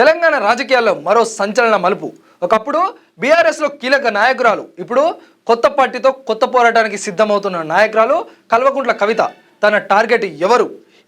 తెలంగాణ రాజకీయాల్లో మరో సంచలన మలుపు. ఒకప్పుడు బీఆర్ఎస్లో కీలక నాయకురాలు, ఇప్పుడు కొత్త పార్టీతో కొత్త పోరాటానికి సిద్ధమవుతున్న నాయకురాలు కల్వకుంట్ల కవిత. తన టార్గెట్ ఎవరు,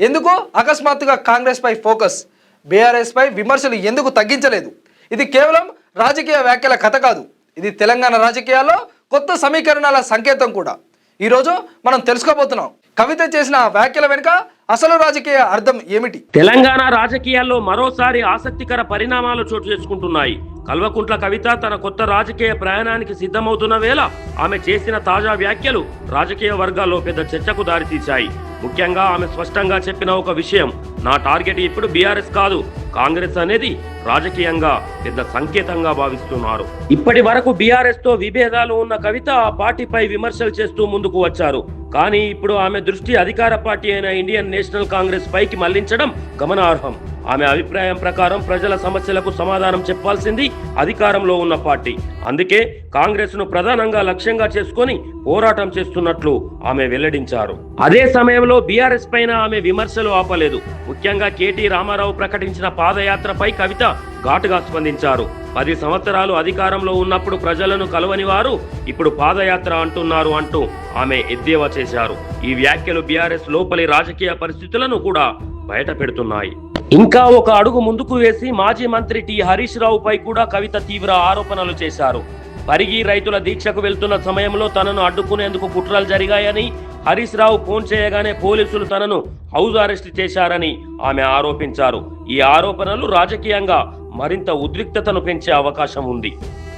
ఎందుకు అకస్మాత్తుగా కాంగ్రెస్ పై ఫోకస్, బీఆర్ఎస్ పై విమర్శలు ఎందుకు తగ్గించలేదు? ఇది కేవలం రాజకీయ వ్యాఖ్యల కథ కాదు, ఇది తెలంగాణ రాజకీయాల్లో కొత్త సమీకరణాల సంకేతం కూడా. ఈరోజు మనం తెలుసుకోబోతున్నాం కవిత చేసిన వ్యాఖ్యల వెనుక అసలు రాజకీయ అర్థం ఏమిటి. తెలంగాణ రాజకీయాల్లో మరోసారి ఆసక్తికర పరిణామాలు చోటు చేసుకుంటున్నాయి. కల్వకుంట్ల కవిత తన కొత్త రాజకీయ ప్రయాణానికి సిద్ధమవుతున్న వేళ ఆమె చేసిన తాజా వ్యాఖ్యలు రాజకీయ వర్గాల్లో పెద్ద చర్చకు దారితీశాయి. ముఖ్యంగా ఆమె స్పష్టంగా చెప్పిన ఒక విషయం, నా టార్గెట్ ఇప్పుడు బీఆర్ఎస్ కాదు, కాంగ్రెస్ అనేది రాజకీయంగా పెద్ద సంకేతంగా భావిస్తున్నారు. ఇప్పటి వరకు బీఆర్ఎస్ తో విభేదాలు ఉన్న కవిత ఆ పార్టీపై విమర్శలు చేస్తూ ముందుకు వచ్చారు. కానీ ఇప్పుడు ఆమె దృష్టి అధికార పార్టీ అయిన ఇండియన్ నేషనల్ కాంగ్రెస్ పైకి మళ్లించడం గమనార్హం. ఆమె అభిప్రాయం ప్రకారం ప్రజల సమస్యలకు సమాధానం చెప్పాల్సింది అధికారంలో ఉన్న పార్టీ. అందుకే కాంగ్రెస్ ను ప్రధానంగా లక్ష్యంగా చేసుకొని పోరాటం చేస్తున్నట్లు ఆమె వెల్లడించారు. అదే సమయంలో బీఆర్ఎస్ పైన ఆమె విమర్శలు ఆపలేదు. ముఖ్యంగా కేటీ రామారావు ప్రకటించిన పాదయాత్రపై కవిత ఘాటుగా స్పందించారు. 10 సంవత్సరాలు అధికారంలో ఉన్నప్పుడు ప్రజలను కలవని వారు ఇప్పుడు పాదయాత్ర అంటున్నారు అంటూ ఆమె ఎద్దేవా చేశారు. ఈ వ్యాఖ్యలు బీఆర్ఎస్ లోపలి రాజకీయ పరిస్థితులను కూడా బయట పెడుతున్నాయి. ఇంకా ఒక అడుగు ముందుకు వేసి మాజీ మంత్రి టి హరీష్ రావు పై కూడా కవిత తీవ్ర ఆరోపణలు చేశారు. పరిగి రైతుల దీక్షకు వెళ్తున్న సమయంలో తనను అడ్డుకునేందుకు కుట్రలు జరిగాయని, హరీష్ రావు ఫోన్ చేయగానే పోలీసులు తనను హౌస్ అరెస్ట్ చేశారని ఆమె ఆరోపించారు. ఈ ఆరోపణలు రాజకీయంగా మరింత ఉద్రిక్తతను పెంచే అవకాశం ఉంది.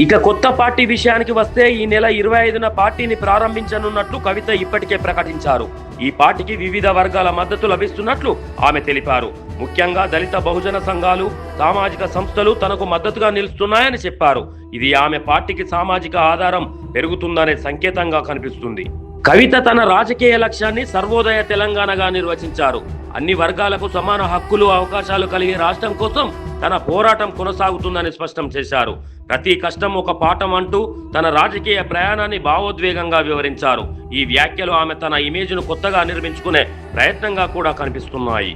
ఇక కొత్త పార్టీ విషయానికి వస్తే ఈ నెల 25న పార్టీని ప్రారంభించనున్నట్లు కవిత ఇప్పటికే ప్రకటించారు. ఈ పార్టీకి వివిధ వర్గాల మద్దతు లభిస్తున్నట్లు ఆమె తెలిపారు. ముఖ్యంగా దళిత బహుజన సంఘాలు, సామాజిక సంస్థలు తనకు మద్దతుగా నిలుస్తున్నాయని చెప్పారు. ఇది ఆమె పార్టీకి సామాజిక ఆధారం పెరుగుతుందనే సంకేతంగా కనిపిస్తుంది. కవిత తన రాజకీయ లక్ష్యాన్ని సర్వోదయ తెలంగాణగా నిర్వచించారు. అన్ని వర్గాలకు సమాన హక్కులు, అవకాశాలు కలిగే రాష్ట్రం కోసం తన పోరాటం కొనసాగుతుందని స్పష్టం చేశారు. ప్రతి కష్టం ఒక పాఠం అంటూ తన రాజకీయ ప్రయాణాన్ని భావోద్వేగంగా వివరించారు. ఈ వ్యాఖ్యలు ఆమె తన ఇమేజ్ను కొత్తగా నిర్మించుకునే ప్రయత్నంగా కూడా కనిపిస్తున్నాయి.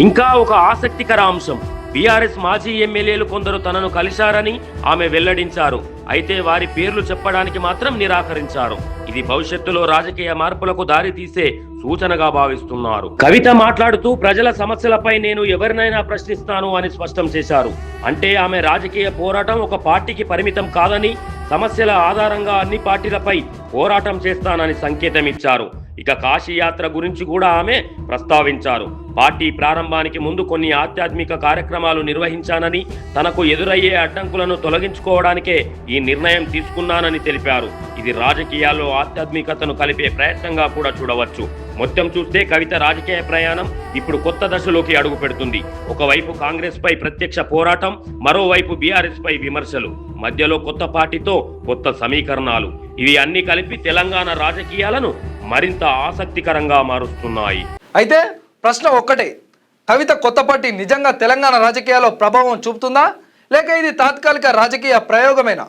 ఇంకా ఒక ఆసక్తికర అంశం, బీఆర్ఎస్ మాజీ ఎమ్మెల్యేలు కొందరు తనను కలిశారని ఆమె వెల్లడించారు. అయితే వారి పేర్లు చెప్పడానికి మాత్రం నిరాకరించారు. ఇది భవిష్యత్తులో రాజకీయ మార్పులకు దారి తీసే సూచనగా భావిస్తున్నారు. కవిత మాట్లాడుతూ ప్రజల సమస్యలపై నేను ఎవరినైనా ప్రశ్నిస్తాను అని స్పష్టం చేశారు. అంటే ఆమె రాజకీయ పోరాటం ఒక పార్టీకి పరిమితం కాదని, సమస్యల ఆధారంగా అన్ని పార్టీలపై పోరాటం చేస్తానని సంకేతం ఇచ్చారు. ఇక కాశీ యాత్ర గురించి కూడా ఆమె ప్రస్తావించారు. పార్టీ ప్రారంభానికి ముందు కొన్ని ఆధ్యాత్మిక కార్యక్రమాలు నిర్వహించానని, తనకు ఎదురయ్యే అడ్డంకులను తొలగించుకోవడానికే ఈ నిర్ణయం తీసుకున్నానని తెలిపారు. ఇది రాజకీయాల్లో ఆధ్యాత్మికతను కలిపే ప్రయత్నంగా కూడా చూడవచ్చు. మొత్తం చూస్తే కవిత రాజకీయ ప్రయాణం ఇప్పుడు కొత్త దశలోకి అడుగు పెడుతుంది. ఒకవైపు కాంగ్రెస్ పై ప్రత్యక్ష పోరాటం, మరోవైపు బీఆర్ఎస్ పై విమర్శలు, మధ్యలో కొత్త పార్టీతో కొత్త సమీకరణాలు. ఇవి అన్ని కలిపి తెలంగాణ రాజకీయాలను మరింత ఆసక్తికరంగా మారుస్తున్నాయి. అయితే ప్రశ్న ఒక్కటే, కవిత కొత్త పార్టీ నిజంగా తెలంగాణ రాజకీయాల్లో ప్రభావం చూపుతుందా, లేక ఇది తాత్కాలిక రాజకీయ ప్రయోగమేనా?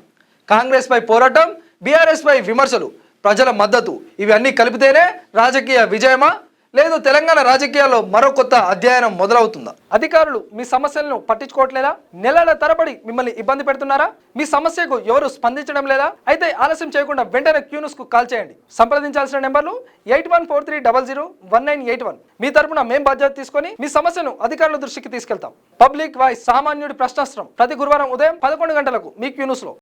కాంగ్రెస్ పై పోరాటం, బీఆర్ఎస్ పై విమర్శలు, ప్రజల మద్దతు, ఇవి అన్నీ కలిపితేనే రాజకీయ విజయమా, లేదు తెలంగాణ రాజకీయాల్లో మరో కొత్త అధ్యయనం మొదలవుతుందా? అధికారులు మీ సమస్యలను పట్టించుకోవట్లేదా? నెలల తరబడి మిమ్మల్ని ఇబ్బంది పెడుతున్నారా? మీ సమస్యకు ఎవరు స్పందించడం లేదా? అయితే ఆలస్యం చేయకుండా వెంటనే క్యూన్యూస్ కు కాల్ చేయండి. సంప్రదించాల్సిన నెంబర్లు 8143001981. మీ తరపున మేం బాధ్యత తీసుకొని మీ సమస్యను అధికారుల దృష్టికి తీసుకెళ్తాం. పబ్లిక్ వాయిస్, సామాన్యుడి ప్రశ్నాస్త్రం, ప్రతి గురువారం ఉదయం 11 గంటలకు మీ క్యూన్యూస్ లో.